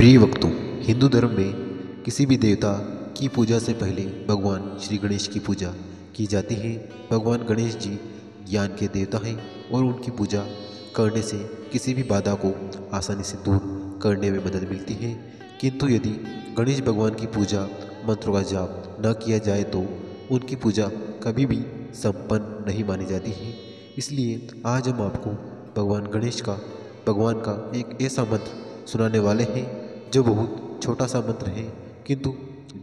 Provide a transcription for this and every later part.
प्रिय वक्तों, हिंदू धर्म में किसी भी देवता की पूजा से पहले भगवान श्री गणेश की पूजा की जाती है। भगवान गणेश जी ज्ञान के देवता हैं और उनकी पूजा करने से किसी भी बाधा को आसानी से दूर करने में मदद मिलती है। किंतु यदि गणेश भगवान की पूजा मंत्रों का जाप न किया जाए तो उनकी पूजा कभी भी संपन्न नहीं मानी जाती है। इसलिए आज हम आपको भगवान का एक ऐसा मंत्र सुनाने वाले हैं जो बहुत छोटा सा मंत्र है, किंतु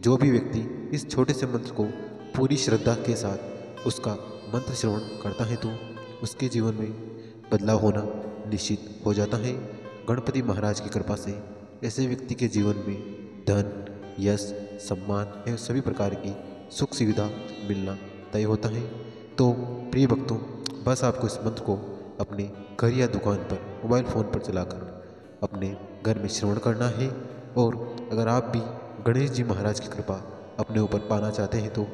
जो भी व्यक्ति इस छोटे से मंत्र को पूरी श्रद्धा के साथ उसका मंत्र श्रवण करता है तो उसके जीवन में बदलाव होना निश्चित हो जाता है। गणपति महाराज की कृपा से ऐसे व्यक्ति के जीवन में धन, यश, सम्मान एवं सभी प्रकार की सुख सुविधा मिलना तय होता है। तो प्रिय भक्तों, बस आपको इस मंत्र को अपने घर या दुकान पर मोबाइल फ़ोन पर चलाकर अपने घर में श्रवण करना है। और अगर आप भी गणेश जी महाराज की कृपा अपने ऊपर पाना चाहते हैं तो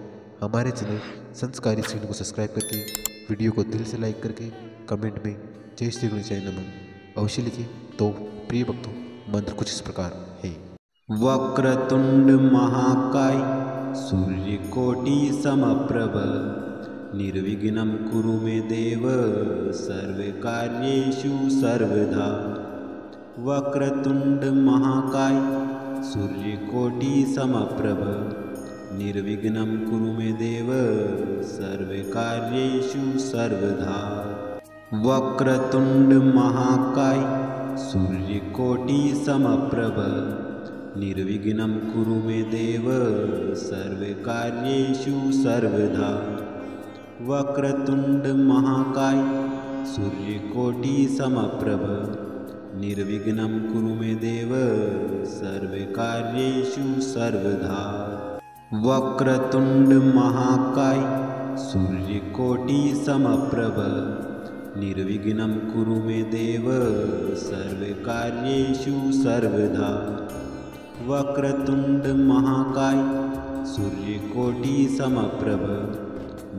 हमारे चैनल संस्कारी श्री को सब्सक्राइब करके वीडियो को दिल से लाइक करके कमेंट में जय श्री गणेश नमः अवश्य लिखिए। तो प्रिय भक्तों, मंत्र कुछ इस प्रकार है। वक्रतुंड महाकाय सूर्यकोटि समप्रभ निर्विघ्नं कुरु मे देव सर्वकार्येषु सर्वदा। वक्रतुंड महाकाय सूर्यकोटि समप्रभ निर्विघ्नं कुरु मे देव सर्वकार्येषु सर्वदा। वक्रतुंड महाकाय सूर्यकोटि समप्रभ निर्विघ्नं कुरु मे देव सर्वकार्येषु सर्वदा। वक्रतुंड महाकाय सूर्यकोटि समप्रभ निर्विघ्नं कुरु मे देव सर्वकार्येषु सर्वदा। वक्रतुंड महाकाय सूर्यकोटि समप्रभ निर्विघ्नं कुरु मे देव सर्वकार्येषु सर्वदा। वक्रतुंड महाकाय सूर्यकोटि समप्रभ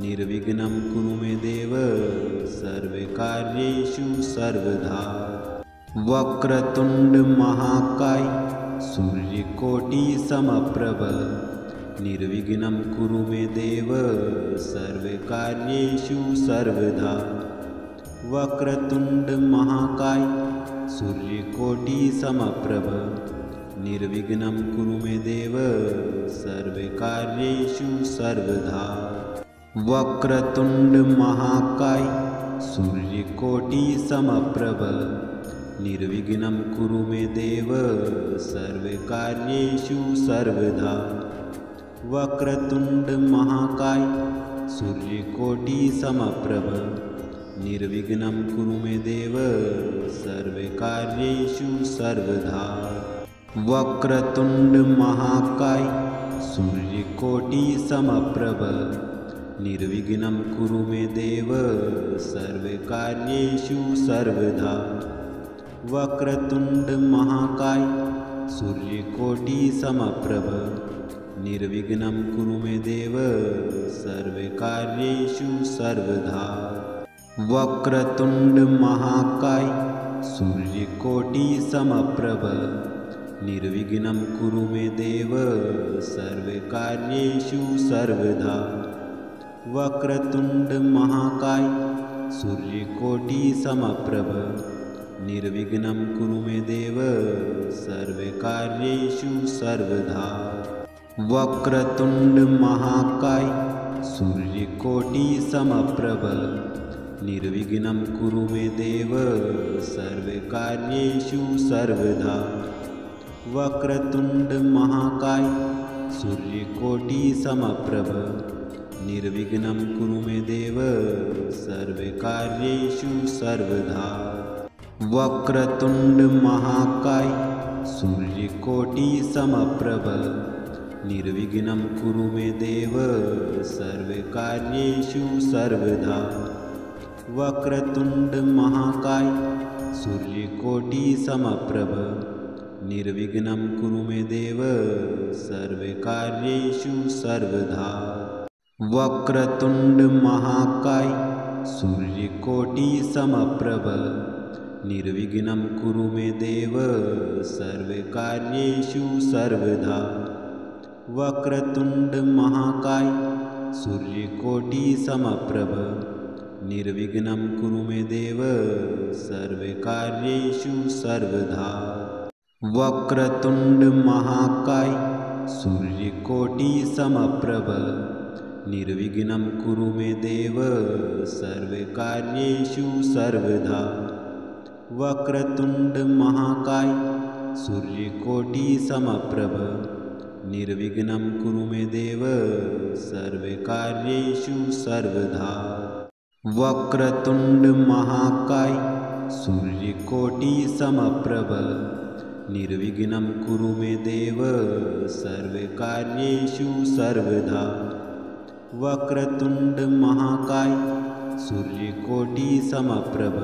निर्विघ्नं कुरु मे देव सर्वकार्येषु सर्वदा। वक्रतुंड महाकाय सूर्यकोटि समप्रभ निर्विघ्नं कुरु मे देव सर्वकार्येषु सर्वदा। वक्रतुंड महाकाय सूर्यकोटि समप्रभ निर्विघ्नं कुरु मे देव सर्वकार्येषु सर्वदा। वक्रतुंड महाकाय सूर्यकोटि समप्रभ निर्विघ्नं कुरु मे देव सर्वकार्येषु सर्वदा। वक्रतुंड महाकाय सूर्यकोटि समप्रभ निर्विघ्नं कुरु मे देव सर्वकार्येषु सर्वदा। वक्रतुंड महाकाय सूर्यकोटि समप्रभ निर्विघ्नं कुरु मे देव सर्वकार्येषु सर्वदा। वक्रतुंड महाकाय सूर्यकोटि समप्रभ निर्विघ्नं कुरु मे देव सर्वकार्येषु सर्वदा। वक्रतुंड महाकाय सूर्यकोटि समप्रभ निर्विघ्नं कुरु मे देव सर्वकार्येषु सर्वदा। वक्रतुंड महाकाय सूर्यकोटि समप्रभ निर्विघ्नं कुरु मे देव सर्वकार्येषु सर्वदा। वक्रतुंड महाकाय सूर्यकोटि समप्रभ निर्विघ्नं कुरु मे देव सर्वकार्येषु सर्वदा। वक्रतुंड महाकाय सूर्यकोटि समप्रभ निर्विघ्नं कुरु मे देव सर्वकार्येषु सर्वदा। वक्रतुंड महाकाय सूर्यकोटि समप्रभ निर्विघ्नं कुरु मे देव सर्वकार्येषु सर्वदा। वक्रतुंड महाकाय सूर्यकोटि समप्रभ निर्विघ्नं कुरु मे देव सर्वकार्येषु सर्वदा। वक्रतुंड महाकाय सूर्यकोटि समप्रभ निर्विघ्नं कुरु मे देव सर्वकार्येषु सर्वदा। वक्रतुंड महाकाय सूर्यकोटि समप्रभ निर्विघ्नं कुरु मे देव सर्वकार्येषु सर्वदा। वक्रतुंड महाकाय सूर्यकोटि समप्रभ निर्विघ्नं कुरु मे देव सर्वकार्येषु सर्वदा। वक्रतुंड महाकाय सूर्यकोटि समप्रभ निर्विघ्नं कुरु मे देव सर्वकार्येषु सर्वदा। वक्रतुंड महाकाय सूर्यकोटि समप्रभ निर्विघ्नं कुरु मे देव सर्वकार्येषु सर्वदा। वक्रतुंड महाकाय सूर्यकोटि समप्रभ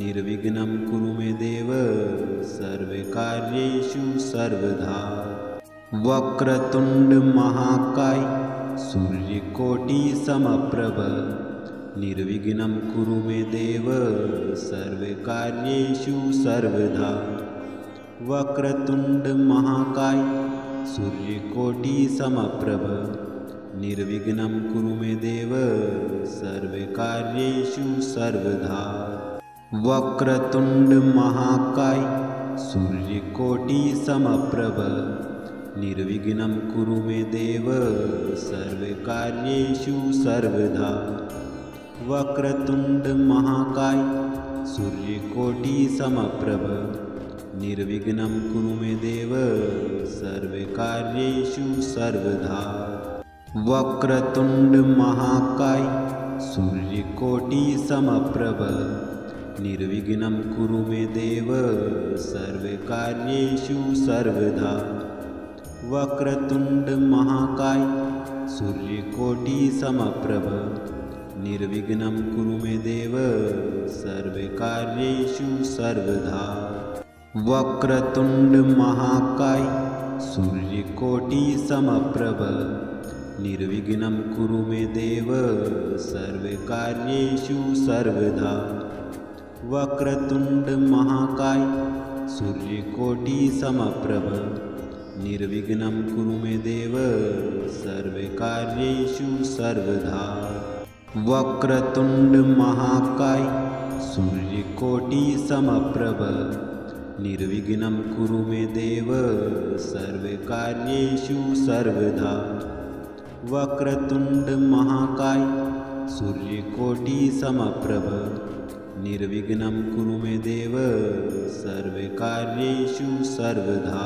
निर्विघ्नं कुरु मे देव सर्वकार्येषु सर्वदा। वक्रतुंड महाकाय सूर्यकोटि समप्रभ निर्विघ्नं कुरु मे देव सर्वकार्येषु सर्वदा। वक्रतुंड महाकाय सूर्यकोटि समप्रभ निर्विघ्नं कुरु मे देव सर्वकार्येषु सर्वदा। वक्रतुंड महाकाय सूर्यकोटि समप्रभ निर्विघ्नं कुरु मे देव सर्वकार्येषु सर्वदा। वक्रतुंड महाकाय सूर्यकोटि समप्रभ निर्विघ्नं कुरु मे देव सर्वकार्येषु सर्वदा। वक्रतुंड महाकाय सूर्यकोटि समप्रभ निर्विघ्नं कुरु मे देव सर्वकार्येषु सर्वदा। वक्रतुंड महाकाय सूर्यकोटि समप्रभ निर्विघ्नं कुरु मे देव सर्वकार्येषु सर्वदा। वक्रतुंड महाकाय सूर्यकोटि समप्रभ निर्विघ्नं कुरु मे देव सर्वकार्येषु सर्वदा। वक्रतुंड महाकाय सूर्यकोटि समप्रभ निर्विघ्नं कुरु मे देव सर्वकार्येषु सर्वदा। वक्रतुंड महाकाय सूर्यकोटि समप्रभ निर्विघ्नं कुरु मे देव सर्वकार्येषु सर्वदा। वक्रतुंड महाकाय सूर्यकोटि समप्रभ निर्विघ्नं कुरु मे देव सर्वकार्येषु सर्वदा।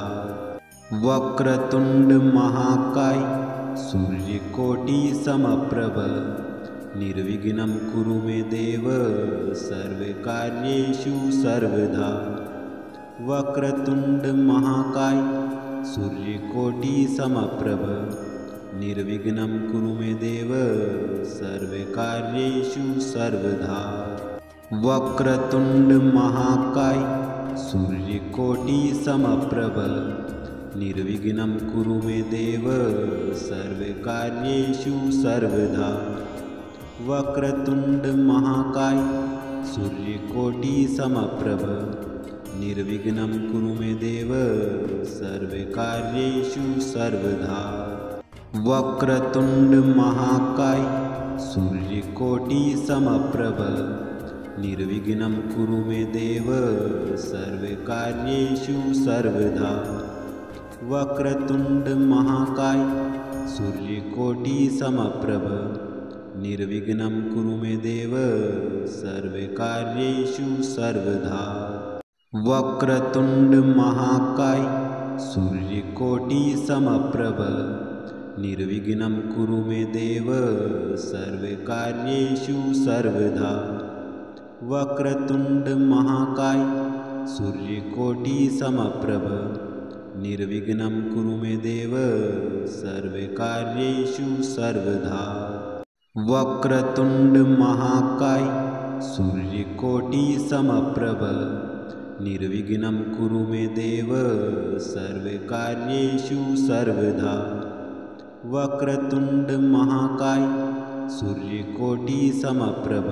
वक्रतुंड महाकाय सूर्यकोटि समप्रभ निर्विघ्नं कुरु मे देव सर्वकार्येषु सर्वदा। वक्रतुंड महाकाय सूर्यकोटि समप्रभ निर्विघ्नं कुरु मे देव सर्वकार्येषु सर्वदा। वक्रतुंड महाकाय सूर्यकोटि समप्रभ निर्विघ्नं कुरु मे देव सर्वकार्येषु सर्वदा। वक्रतुंड महाकाय सूर्यकोटि समप्रभ निर्विघ्नं कुरु मे देव सर्वकार्येषु सर्वदा। वक्रतुंड महाकाय सूर्यकोटि समप्रभ निर्विघ्नं कुरु मे देव सर्वकार्येषु सर्वदा। वक्रतुंड महाकाय सूर्यकोटि समप्रभ निर्विघ्नं कुरु मे देव सर्वकार्येषु सर्वदा। वक्रतुंड महाकाय सूर्यकोटि समप्रभ निर्विघ्नं कुरु मे देव सर्वकार्येषु सर्वदा। वक्रतुंड महाकाय सूर्यकोटि समप्रभ निर्विघ्नं कुरु मे देव सर्वकार्येषु सर्वदा। वक्रतुंड महाकाय सूर्यकोटि समप्रभ निर्विघ्नं कुरु मे देव सर्वकार्येषु सर्वदा। वक्रतुंड महाकाय सूर्यकोटि समप्रभ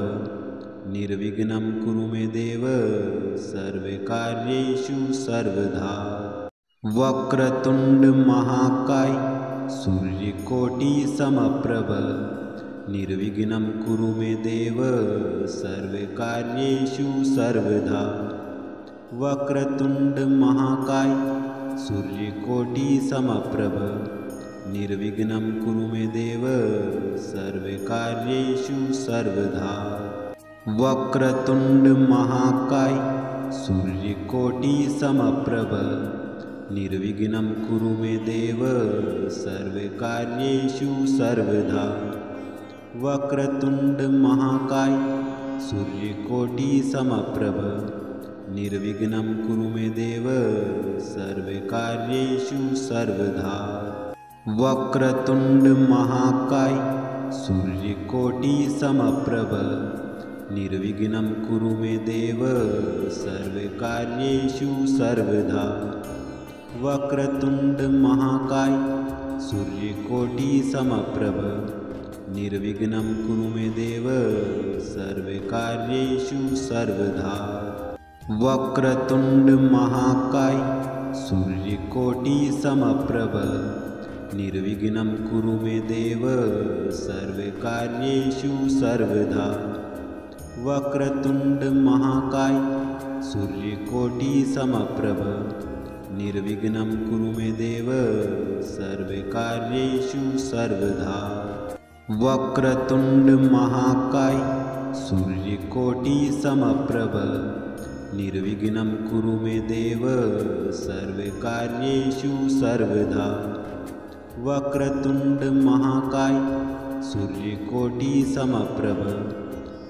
निर्विघ्नं कुरु मे देव सर्वकार्येषु सर्वदा। वक्रतुण्ड महाकाय सूर्यकोटि समप्रभ निर्विघ्नं कुरु मे देव सर्वकार्येषु सर्वदा। वक्रतुण्ड महाकाय सूर्यकोटि समप्रभ निर्विघ्नं कुरु मे देव सर्वकार्येषु सर्वदा। वक्रतुण्ड महाकाय सूर्यकोटि समप्रभ निर्विघ्नं कुरु मे देव सर्वकार्येषु सर्वदा। वक्रतुण्ड महाकाय सूर्यकोटि समप्रभ निर्विघ्नं कुरु मे देव सर्वकार्येषु सर्वदा। वक्रतुण्ड महाकाय सूर्यकोटि समप्रभ निर्विघ्नं कुरु मे देव सर्वकार्येषु सर्वदा। वक्रतुण्ड महाकाय सूर्यकोटि समप्रभ निर्विघ्नं कुरु मे देव सर्वकार्येषु सर्वदा। वक्रतुण्ड महाकाय सूर्यकोटि समप्रभ निर्विघ्नं कुरु मे देव सर्वकार्येषु सर्वदा। वक्रतुण्ड महाकाय सूर्यकोटि समप्रभ निर्विघ्नं कुरु मे देव सर्वकार्येषु सर्वदा। वक्रतुण्ड महाकाय सूर्यकोटि समप्रभ निर्विघ्नं कुरु मे देव सर्वकार्येषु सर्वदा। वक्रतुण्ड महाकाय सूर्यकोटि समप्रभ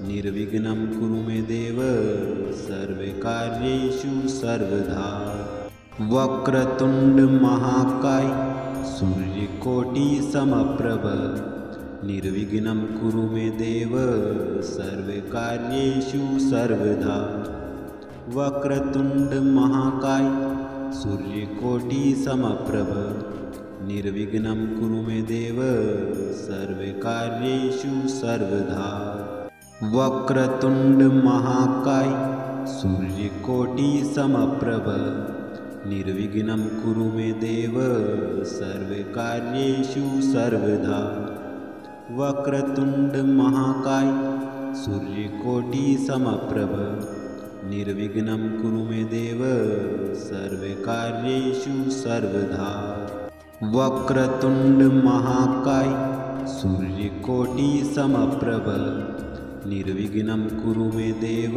निर्विघ्नं कुरु मे देव सर्वकार्येषु सर्वदा। वक्रतुण्ड महाकाय सूर्यकोटि समप्रभ निर्विघ्नं कुरु मे देव सर्वकार्येषु सर्वदा। वक्रतुण्ड महाकाय सूर्यकोटि समप्रभ निर्विघ्नं कुरु मे देव सर्वकार्येषु सर्वदा। वक्रतुण्ड महाकाय सूर्यकोटि समप्रभ निर्विघ्नं कुरु मे देव सर्वकार्येषु सर्वदा। वक्रतुण्ड महाकाय सूर्यकोटि समप्रभ निर्विघ्नं कुरु मे देव सर्वकार्येषु सर्वदा। वक्रतुण्ड महाकाय सूर्यकोटि समप्रभ निर्विघ्नं कुरु मे देव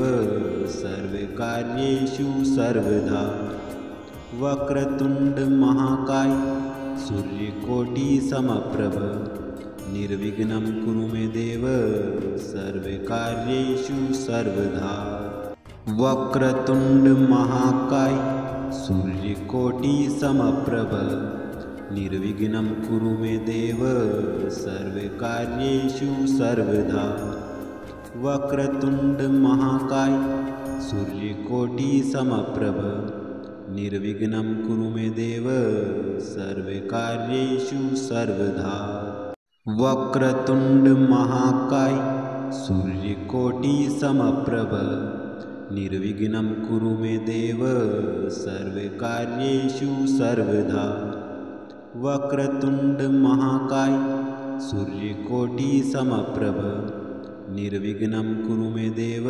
सर्वकार्येषु सर्वदा। वक्रतुण्ड महाकाय सूर्यकोटि समप्रभ निर्विघ्नं कुरु मे देव सर्वकार्येषु सर्वदा। वक्रतुण्ड महाकाय सूर्यकोटि समप्रभ निर्विघ्नं कुरु मे देव सर्वकार्येषु सर्वदा। वक्रतुण्ड महाकाय सूर्यकोटि समप्रभ निर्विघ्नं कुरु मे देव सर्वकार्येषु सर्वदा। वक्रतुण्ड महाकाय सूर्यकोटि समप्रभ निर्विघ्नं कुरु मे देव सर्वकार्येषु सर्वदा। वक्रतुण्ड महाकाय सूर्यकोटि समप्रभ निर्विघ्नं कुरु मे देव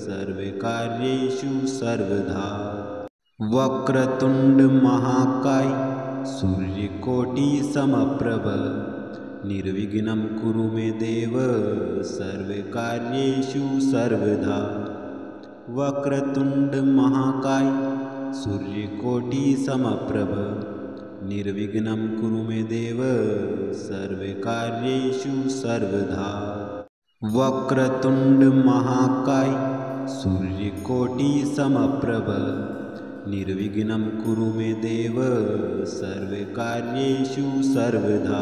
सर्वकार्येषु सर्वदा। वक्रतुण्ड महाकाय सूर्यकोटि समप्रभ निर्विघ्नं कुरु मे देव सर्वकार्येषु सर्वदा। वक्रतुण्ड महाकाय सूर्यकोटि समप्रभ निर्विघ्नं कुरु मे देव सर्वकार्येषु सर्वदा। वक्रतुण्ड महाकाय सूर्यकोटि समप्रभ निर्विघ्नं कुरु मे देव सर्वकार्येषु सर्वदा।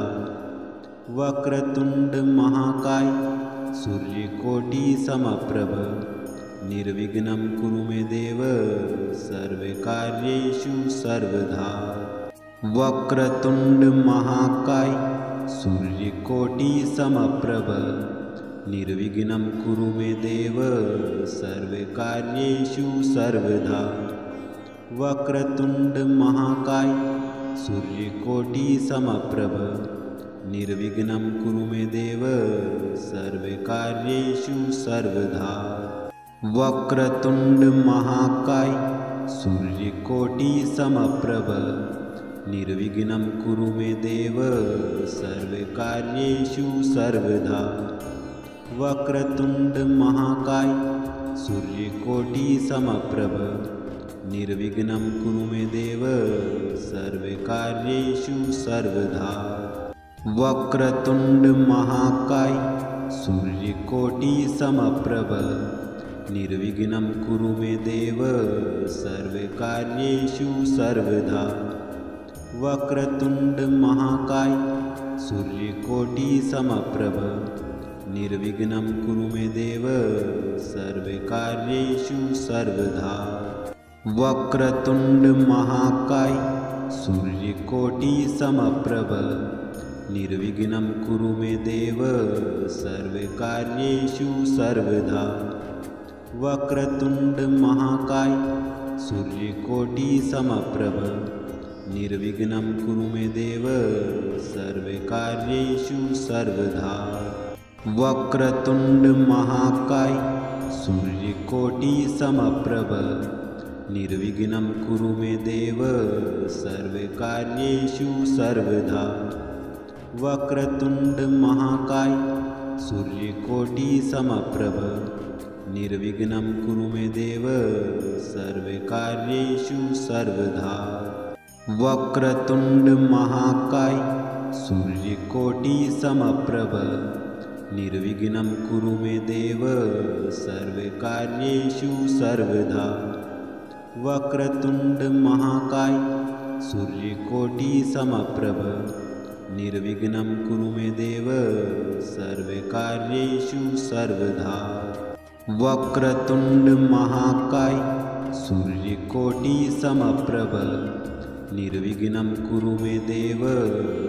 वक्रतुण्ड महाकाय सूर्यकोटि समप्रभ निर्विघ्नं कुरु मे देव सर्वकार्येषु सर्वदा। वक्रतुण्ड महाकाय सूर्यकोटि समप्रभ निर्विघ्नं कुरु मे देव सर्वकार्येषु सर्वदा। वक्रतुण्ड महाकाय सूर्यकोटि समप्रभ निर्विघ्नं कुरु मे देव सर्वकार्येषु सर्वदा। वक्रतुण्ड महाकाय सूर्यकोटि समप्रभ निर्विघ्नं कुरु मे देव सर्वकार्येषु सर्वदा। वक्रतुण्ड महाकाय सूर्यकोटि समप्रभ निर्विघ्नं कुरु मे देव सर्वकार्येषु सर्वदा। वक्रतुण्ड महाकाय सूर्यकोटि समप्रभ निर्विघ्नं कुरु मे देव सर्वकार्येषु सर्वदा। वक्रतुण्ड महाकाय सूर्यकोटि समप्रभ निर्विघ्नं कुरु मे देव सर्वकार्येषु सर्वदा। वक्रतुण्ड महाकाय सूर्यकोटि समप्रभ निर्विघ्नं कुरु मे देव सर्वकार्येषु सर्वदा। वक्रतुण्ड महाकाय सूर्यकोटि समप्रभ निर्विघ्नं कुरु मे देव सर्वकार्येषु सर्वदा। वक्रतुण्ड महाकाय सूर्यकोटि समप्रभ निर्विघ्नं कुरु मे देव सर्वकार्येषु सर्वदा। वक्रतुण्ड महाकाय सूर्यकोटि समप्रभ निर्विघ्नं कुरु मे देव सर्वकार्येषु सर्वदा। वक्रतुण्ड महाकाय सूर्यकोटि समप्रभ निर्विघ्नं कुरु मे देव सर्वकार्येषु सर्वदा। वक्रतुण्ड महाकाय सूर्यकोटि समप्रभ निर्विघ्नं कुरु मे देव सर्वकार्येषु सर्वदा। वक्रतुण्ड महाकाय सूर्यकोटि समप्रभ निर्विघ्नं कुरु मे देव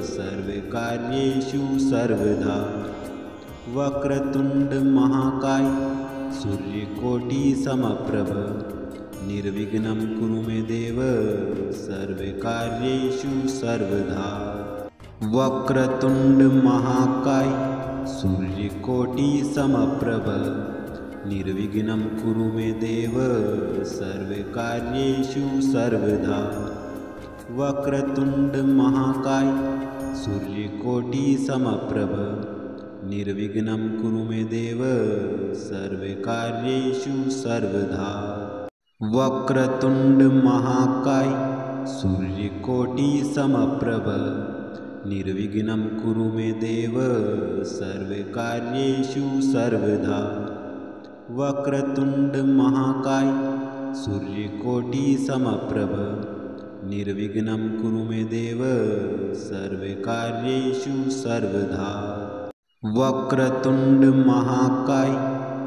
सर्वकार्येषु सर्वदा। वक्रतुण्ड महाकाय सूर्यकोटि समप्रभ निर्विघ्नं कुरु मे देव सर्वकार्येषु सर्वदा। वक्रतुण्ड महाकाय सूर्यकोटि समप्रभ निर्विघ्नं कुरु मे देव सर्वकार्येषु सर्वदा। वक्रतुण्ड महाकाय सूर्यकोटि समप्रभ निर्विघ्नं कुरु मे देव सर्वकार्येषु सर्वदा। वक्रतुण्ड महाकाय सूर्यकोटि समप्रभ निर्विघ्नं कुरु मे देव सर्वकार्येषु सर्वदा। वक्रतुण्ड महाकाय सूर्यकोटि समप्रभ निर्विघ्नं कुरु मे देव सर्वकार्येषु सर्वदा। वक्रतुण्ड महाकाय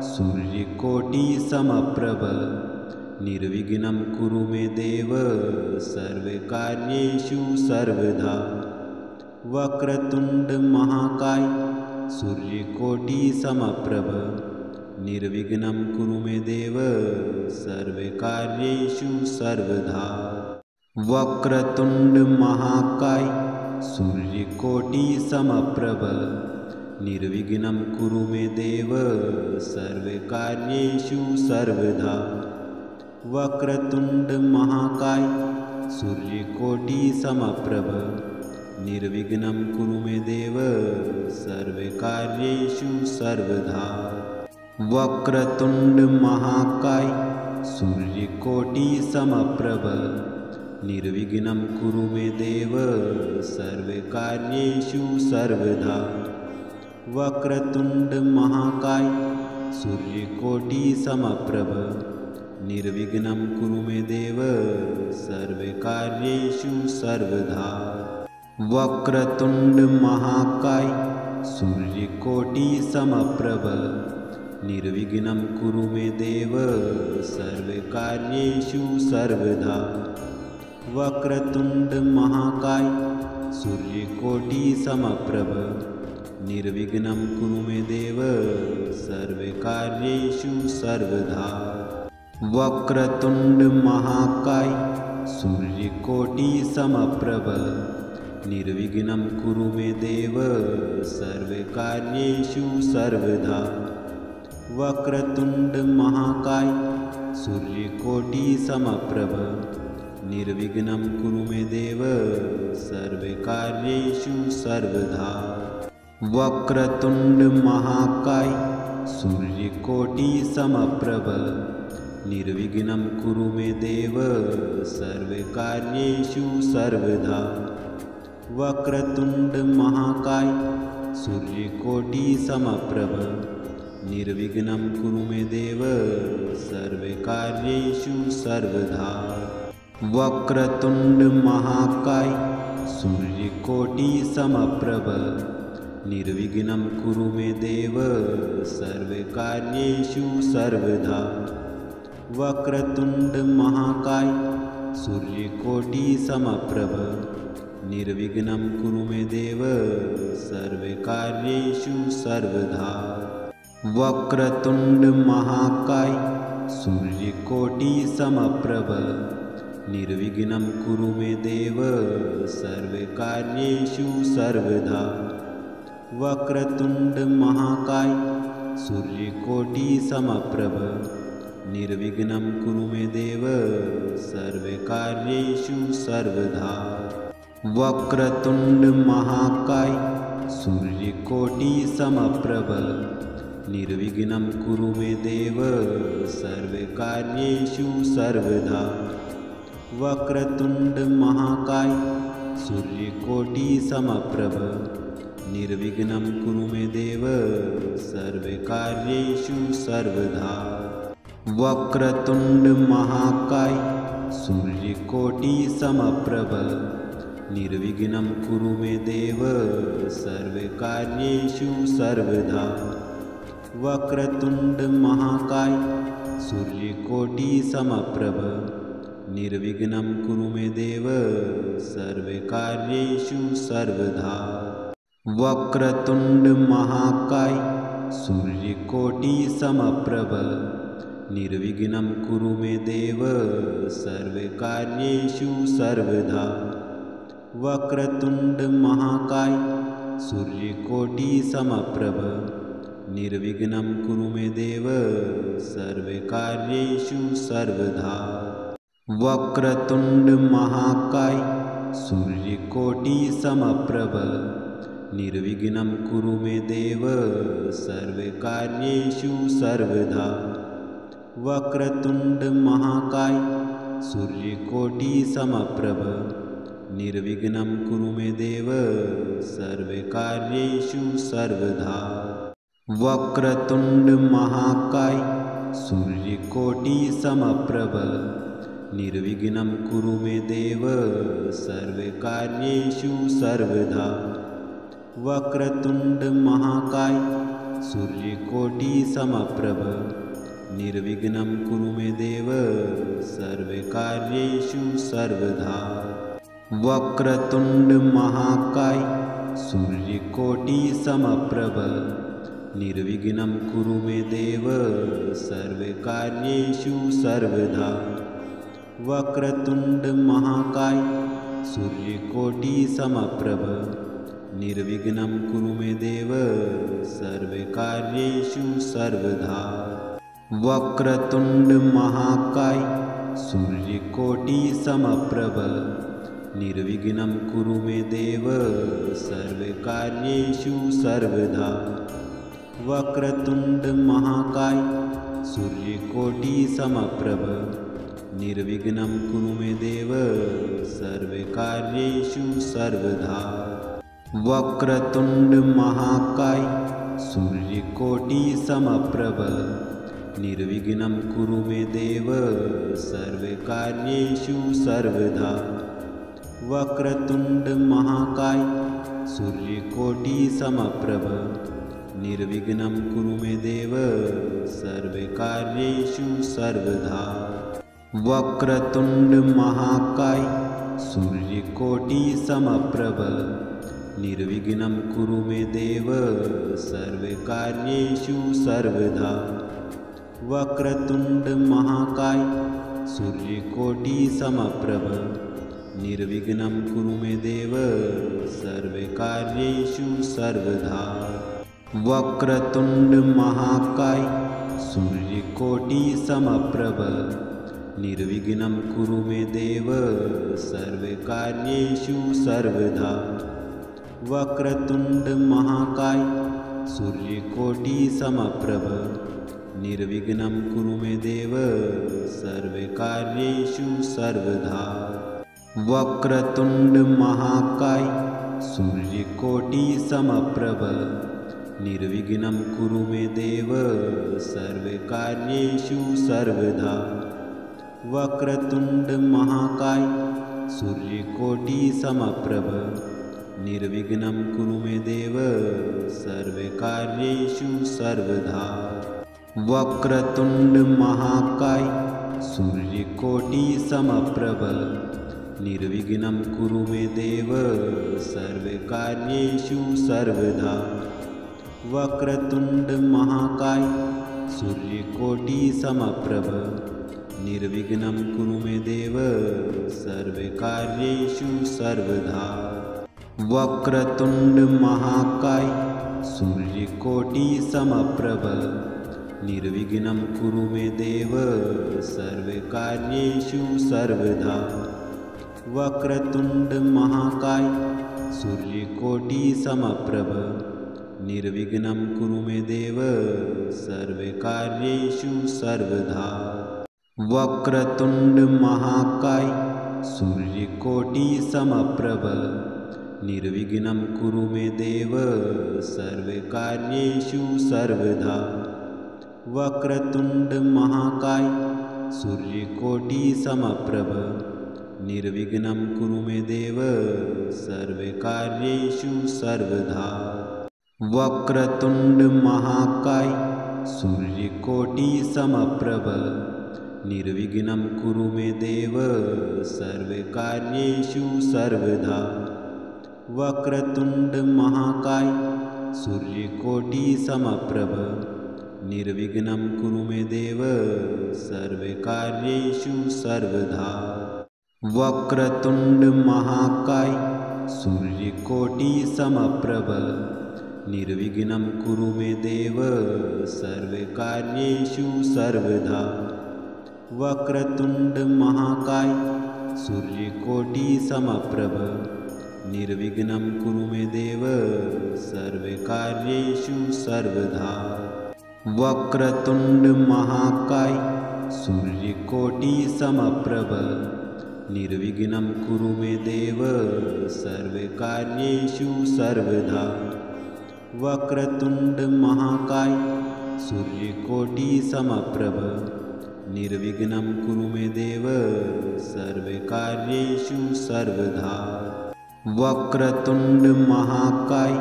सूर्यकोटि समप्रभ निर्विघ्नं कुरु मे देव सर्वकार्येषु सर्वदा। वक्रतुण्ड महाकाय सूर्यकोटि समप्रभ निर्विघ्नं कुरु मे देव सर्वकार्येषु सर्वदा। वक्रतुण्ड महाकाय सूर्यकोटि समप्रभ निर्विघ्नं कुरु मे देव सर्वकार्येषु सर्वदा। वक्रतुण्ड महाकाय सूर्यकोटि समप्रभ निर्विघ्नं कुरु मे देव सर्वकार्येषु सर्वदा। वक्रतुण्ड महाकाय सूर्यकोटि समप्रभ निर्विघ्नं कुरु मे देव सर्वकार्येषु सर्वदा। वक्रतुण्ड महाकाय सूर्यकोटि समप्रभ निर्विघ्नं कुरु मे देव सर्वकार्येषु सर्वदा। वक्रतुण्ड महाकाय सूर्यकोटि समप्रभ निर्विघ्नं कुरु मे देव सर्वकार्येषु सर्वदा। वक्रतुण्ड महाकाय सूर्यकोटि समप्रभ निर्विघ्नं कुरु मे देव सर्वकार्येषु सर्वदा। वक्रतुण्ड महाकाय सूर्यकोटि समप्रभ निर्विघ्नं कुरु मे देव सर्वकार्येषु सर्वदा। वक्रतुण्ड महाकाय सूर्यकोटि समप्रभ निर्विघ्नं कुरु मे देव सर्वकार्येषु सर्वदा। वक्रतुण्ड महाकाय सूर्यकोटि समप्रभ निर्विघ्नं कुरु मे देव सर्वकार्येषु सर्वदा। वक्रतुण्ड महाकाय सूर्यकोटि समप्रभ निर्विघ्नं कुरु मे देव सर्वकार्येषु सर्वदा। वक्रतुण्ड महाकाय सूर्यकोटि समप्रभ निर्विघ्नं कुरु मे देव सर्वकार्येषु सर्वदा। वक्रतुण्ड महाकाय सूर्यकोटि समप्रभ निर्विघ्नं कुरु मे देव सर्वकार्येषु सर्वदा। वक्रतुण्ड महाकाय सूर्यकोटि समप्रभ निर्विघ्नं कुरु मे देव सर्वकार्येषु सर्वदा। वक्रतुण्ड महाकाय सूर्यकोटि समप्रभ निर्विघ्नं कुरु मे देव सर्वकार्येषु सर्वदा। वक्रतुण्ड महाकाय सूर्यकोटि समप्रभ निर्विघ्नं कुरु मे देव सर्वकार्येषु सर्वदा। वक्रतुण्ड महाकाय सूर्यकोटि समप्रभ निर्विघ्नं कुरु मे देव सर्वकार्येषु सर्वदा। वक्रतुण्ड महाकाय सूर्यकोटि समप्रभ निर्विघ्नं कुरु मे देव सर्वकार्येषु सर्वदा। वक्रतुण्ड महाकाय सूर्यकोटि समप्रभ निर्विघ्नं कुरु मे देव सर्वकार्येषु सर्वदा। वक्रतुण्ड महाकाय सूर्यकोटि समप्रभ निर्विघ्नं कुरु मे देव सर्वकार्येषु सर्वदा। वक्रतुण्ड महाकाय सूर्यकोटि समप्रभ निर्विघ्नं कुरु मे देव सर्वकार्येषु सर्वदा। वक्रतुण्ड महाकाय सूर्यकोटि समप्रभ निर्विघ्नं कुरु मे देव सर्वकार्येषु सर्वदा। वक्रतुण्ड महाकाय सूर्यकोटि समप्रभ निर्विघ्नं कुरु मे देव सर्वकार्येषु सर्वदा। वक्रतुण्ड महाकाय सूर्यकोटि समप्रभ निर्विघ्नं कुरु मे देव सर्वकार्येषु सर्वदा। वक्रतुण्ड महाकाय सूर्यकोटि समप्रभ निर्विघ्नं कुरु मे देव सर्वकार्येषु सर्वदा। वक्रतुण्ड महाकाय सूर्यकोटि समप्रभ निर्विघ्नं कुरु मे देव सर्वकार्येषु सर्वदा। वक्रतुण्ड महाकाय सूर्यकोटि समप्रभ निर्विघ्नं कुरु मे देव सर्वकार्येषु सर्वदा। वक्रतुण्ड महाकाय सूर्यकोटि समप्रभ निर्विघ्नं कुरु मे देव सर्वकार्येषु सर्वदा। वक्रतुण्ड महाकाय सूर्यकोटि समप्रभ निर्विघ्नं कुरु मे देव सर्वकार्येषु सर्वदा। वक्रतुण्ड महाकाय सूर्यकोटि समप्रभ निर्विघ्नं कुरु मे देव सर्वकार्येषु सर्वदा। वक्रतुण्ड महाकाय सूर्यकोटि समप्रभ निर्विघ्नं कुरु मे देव सर्वकार्येषु सर्वदा। वक्रतुण्ड महाकाय सूर्यकोटि समप्रभ निर्विघ्नं कुरु मे देव सर्वकार्येषु सर्वदा। वक्रतुण्ड महाकाय सूर्यकोटिसमप्रभ निर्विघ्नं कुरु मे देव सर्वकार्येषु सर्वदा। वक्रतुण्ड महाकाय सूर्यकोटिसमप्रभ निर्विघ्नं कुरु मे देव सर्वकार्येषु सर्वदा। वक्रतुण्ड महाकाय सूर्यकोटिसमप्रभ निर्विघ्नं कुरु मे देव सर्वकार्येषु सर्वदा। वक्रतुण्ड महाकाय सूर्यकोटिसमप्रभ निर्विघ्नं कुरु मे देव सर्वकार्येषु सर्वदा। वक्रतुण्ड महाकाय सूर्यकोटिसमप्रभ निर्विघ्नं कुरु मे देव सर्वकार्येषु सर्वदा। वक्रतुण्ड महाकाय सूर्यकोटिसमप्रभ निर्विघ्नं कुरु मे देव सर्वकार्येषु सर्वदा। वक्रतुण्ड महाकाय सूर्यकोटिसमप्रभ निर्विघ्नं कुरु मे देव सर्वकार्येषु सर्वदा। वक्रतुण्ड महाकाय सूर्यकोटिसमप्रभ निर्विघ्नं कुरु मे देव सर्वकार्येषु सर्वदा। वक्रतुण्ड महाकाय सूर्यकोटिसमप्रभ निर्विघ्नं कुरु मे देव सर्वकार्येषु सर्वदा। वक्रतुण्ड महाकाय सूर्यकोटिसमप्रभ निर्विघ्नं कुरु मे देव सर्वकार्येषु सर्वदा। वक्रतुण्ड महाकाय सूर्यकोटिसमप्रभ निर्विघ्नं कुरु मे देव सर्वकार्येषु सर्वदा। वक्रतुण्ड महाकाय सूर्यकोटिसमप्रभ निर्विघ्नं कुरु मे देव सर्वकार्येषु सर्वदा। वक्रतुण्ड महाकाय सूर्यकोटिसमप्रभ निर्विघ्नं कुरु मे देव सर्वकार्येषु सर्वदा। वक्रतुण्ड महाकाय सूर्यकोटिसमप्रभ निर्विघ्नं कुरु मे देव सर्वकार्येषु सर्वदा। वक्रतुण्ड महाकाय सूर्यकोटिसमप्रभ निर्विघ्नं कुरु मे देव सर्वकार्येषु सर्वदा। वक्रतुण्ड महाकाय सूर्यकोटिसमप्रभ निर्विघ्नं कुरु मे देव सर्वकार्येषु सर्वदा। वक्रतुण्ड महाकाय सूर्यकोटिसमप्रभ निर्विघ्नं कुरु मे देव सर्वकार्येषु सर्वदा। वक्रतुण्ड महाकाय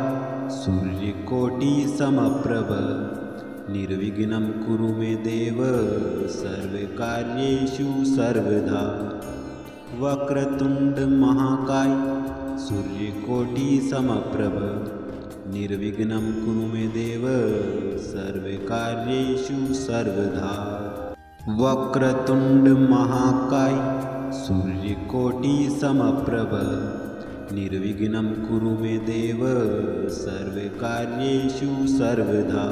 सूर्यकोटिसमप्रभ निर्विघ्नं कुरु मे देव सर्वकार्येषु सर्वदा। वक्रतुण्ड महाकाय सूर्यकोटिसमप्रभ निर्विघ्नं कुरु मे देव सर्वकार्येषु सर्वदा। वक्रतुण्ड महाकाय सूर्यकोटिसमप्रभ निर्विघ्नं कुरु मे देव सर्वकार्येषु सर्वदा।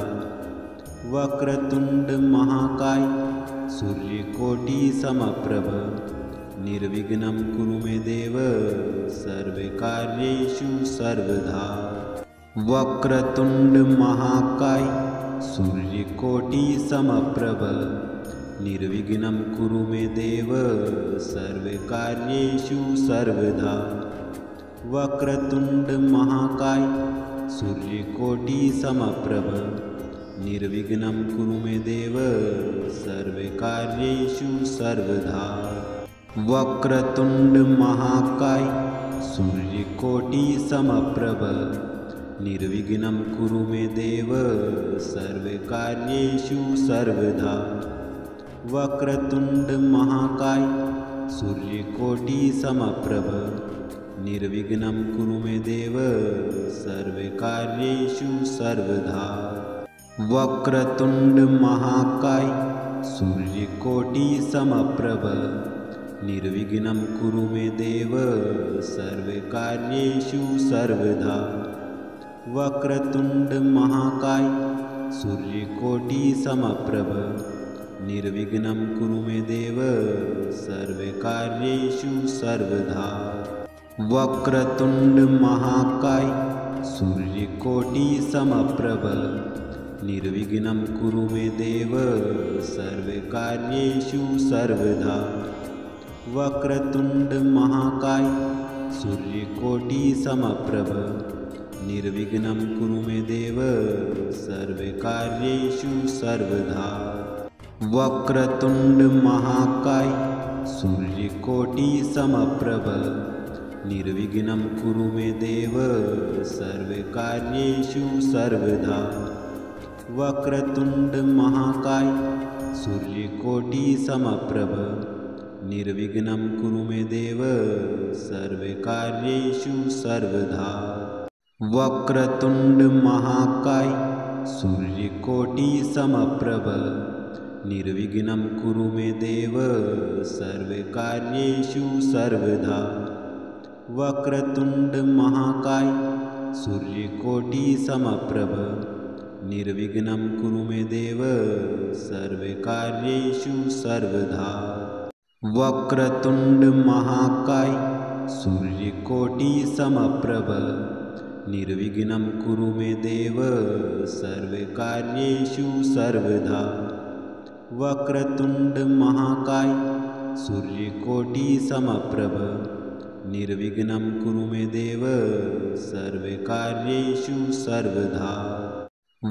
वक्रतुण्ड महाकाय सूर्यकोटिसमप्रभ निर्विघ्नं कुरु मे देव सर्वकार्येषु सर्वदा। वक्रतुण्ड महाकाय सूर्यकोटिसमप्रभ निर्विघ्नं कुरु मे देव सर्वकार्येषु सर्वदा। वक्रतुण्ड महाकाय सूर्यकोटिसमप्रभ निर्विघ्नं कुरु मे देव सर्वकार्येषु सर्वदा। वक्रतुण्ड महाकाय सूर्यकोटिसमप्रभ निर्विघ्नं कुरु मे देव सर्वकार्येषु सर्वदा। वक्रतुण्ड महाकाय सूर्यकोटिसमप्रभ निर्विघ्नं कुरु मे देव सर्वकार्येषु सर्वदा। वक्रतुंड महाकाय सूर्यकोटि समप्रभ निर्विघ्नं कुरु मे देव सर्वकार्येषु सर्वदा। वक्रतुंड महाकाय सूर्यकोटि समप्रभ निर्विघ्नं कुरु मे देव सर्वकार्येषु सर्वदा। वक्रतुंड महाकाय सूर्यकोटि समप्रभ निर्विघ्नं कुरु मे देव सर्वकार्येषु सर्वदा। वक्रतुंड महाकाय सूर्यकोटि समप्रभ निर्विघ्नं कुरु मे देव सर्वकार्येषु सर्वदा। वक्रतुंड महाकाय सूर्यकोटि समप्रभ निर्विघ्नं कुरु मे देव सर्वकार्येषु सर्वदा। वक्रतुंड महाकाय सूर्यकोटि समप्रभ निर्विघ्नं कुरु मे देव सर्वकार्येषु सर्वदा। वक्रतुंड महाकाय सूर्यकोटि समप्रभ निर्विघ्नं कुरु मे देव सर्वकार्येषु सर्वदा। वक्रतुंड महाकाय सूर्यकोटि समप्रभ निर्विघ्नं कुरु मे देव सर्वकार्येषु सर्वदा। वक्रतुंड महाकाय सूर्यकोटि समप्रभ निर्विघ्नं कुरु मे देव सर्वकार्येषु सर्वदा। वक्रतुंड महाकाय सूर्यकोटि समप्रभ निर्विघ्नं कुरु मे देव सर्वकार्येषु सर्वदा।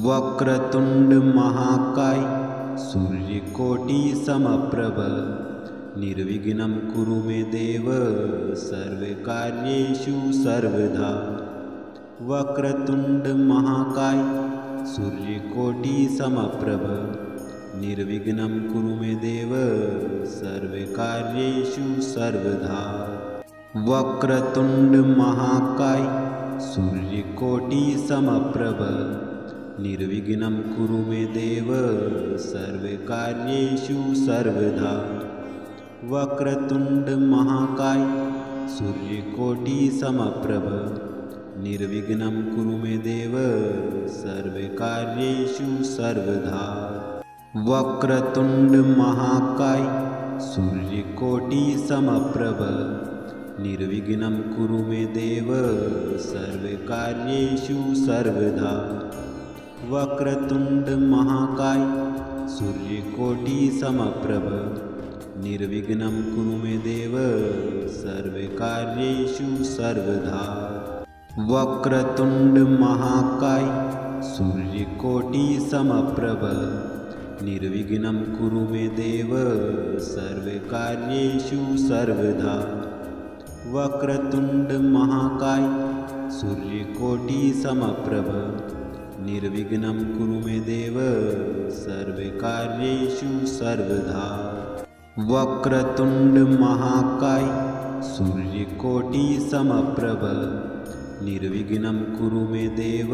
वक्रतुंड महाकाय सूर्यकोटि समप्रभ निर्विघ्नं कुरु मे देव सर्वकार्येषु सर्वदा। वक्रतुंड महाकाय सूर्यकोटि समप्रभ निर्विघ्नं कुरु मे देव सर्वकार्येषु सर्वदा। वक्रतुंड महाकाय सूर्यकोटि समप्रभ निर्विघ्नं कुरु मे देव सर्वकार्येषु सर्वदा। वक्रतुंड महाकाय सूर्यकोटि समप्रभ निर्विघ्नं कुरु मे देव सर्वकार्येषु सर्वदा। वक्रतुंड महाकाय सूर्यकोटि समप्रभ निर्विघ्नं कुरु मे देव सर्वकार्येषु सर्वदा। वक्रतुंड महाकाय सूर्यकोटि समप्रभ निर्विघ्नं कुरु मे देव सर्वकार्येषु सर्वदा। वक्रतुंड महाकाय सूर्यकोटि समप्रभ निर्विघ्नं कुरु मे देव सर्वकार्येषु सर्वदा। वक्रतुंड महाकाय सूर्यकोटि समप्रभ निर्विघ्नं कुरु मे देव सर्वकार्येषु सर्वदा। वक्रतुंड महाकाय सूर्यकोटि समप्रभ निर्विघ्नं कुरु मे देव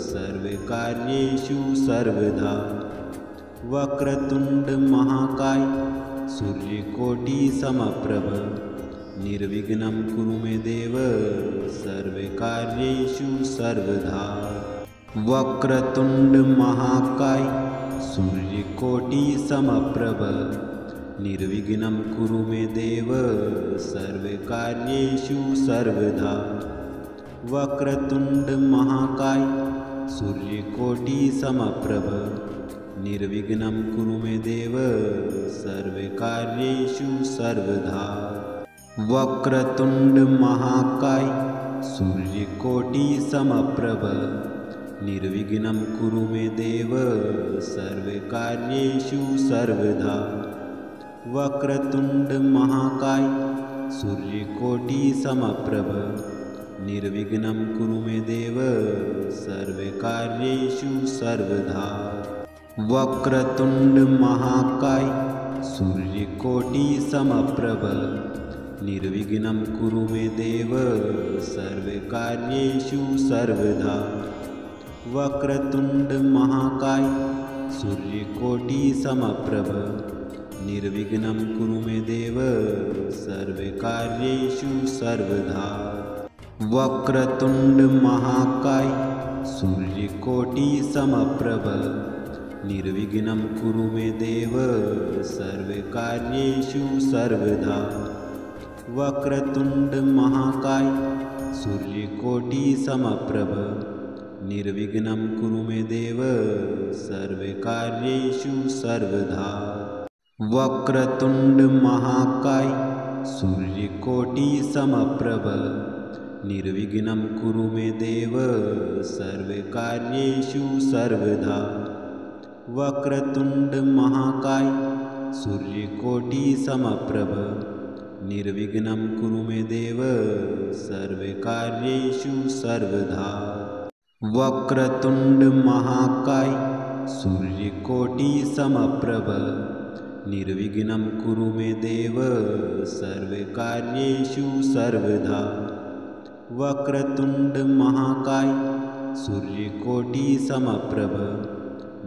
सर्वकार्येषु सर्वदा। वक्रतुंड महाकाय सूर्यकोटि समप्रभ निर्विघ्नं कुरु मे देव सर्वकार्येषु सर्वदा। वक्रतुंड महाकाय सूर्यकोटि समप्रभ निर्विघ्नं कुरु मे देव सर्वकार्येषु सर्वदा। वक्रतुंड महाकाय सूर्यकोटि समप्रभ निर्विघ्नं कुरु मे देव सर्वकार्येषु सर्वदा। वक्रतुंड महाकाय सूर्यकोटि समप्रभ निर्विघ्नं कुरु मे देव सर्वकार्येषु सर्वदा। वक्रतुंड महाकाय सूर्यकोटि समप्रभ निर्विघ्नं कुरु मे देव सर्वकार्येषु सर्वदा। वक्रतुंड महाकाय सूर्यकोटि समप्रभ निर्विघ्नं कुरु मे देव सर्वकार्येषु सर्वदा वक्रतुण्ड महाकाय सूर्यकोटिसमप्रभ निर्विघ्नं कुरु मे देव सर्वकार्येषु सर्वदा वक्रतुण्ड महाकाय सूर्यकोटिसमप्रभ निर्विघ्नं कुरु मे देव सर्वकार्येषु सर्वदा वक्रतुण्ड महाकाय सूर्यकोटिसमप्रभ निर्विघ्नं कुरु मे देव सर्वकार्येषु सर्वदा वक्रतुण्ड महाकाय सूर्यकोटिसमप्रभ निर्विघ्नं कुरु मे देव सर्वकार्येषु सर्वदा वक्रतुण्ड महाकाय सूर्यकोटिसमप्रभ निर्विघ्नं कुरु मे देव सर्वकार्येषु सर्वदा वक्रतुण्ड महाकाय सूर्यकोटिसमप्रभ निर्विघ्नं कुरु मे देव सर्वकार्येषु सर्वदा वक्रतुण्ड महाकाय सूर्यकोटिसमप्रभ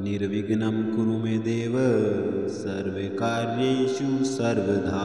निर्विघ्नं कुरु मे देव सर्वकार्येषु सर्वदा।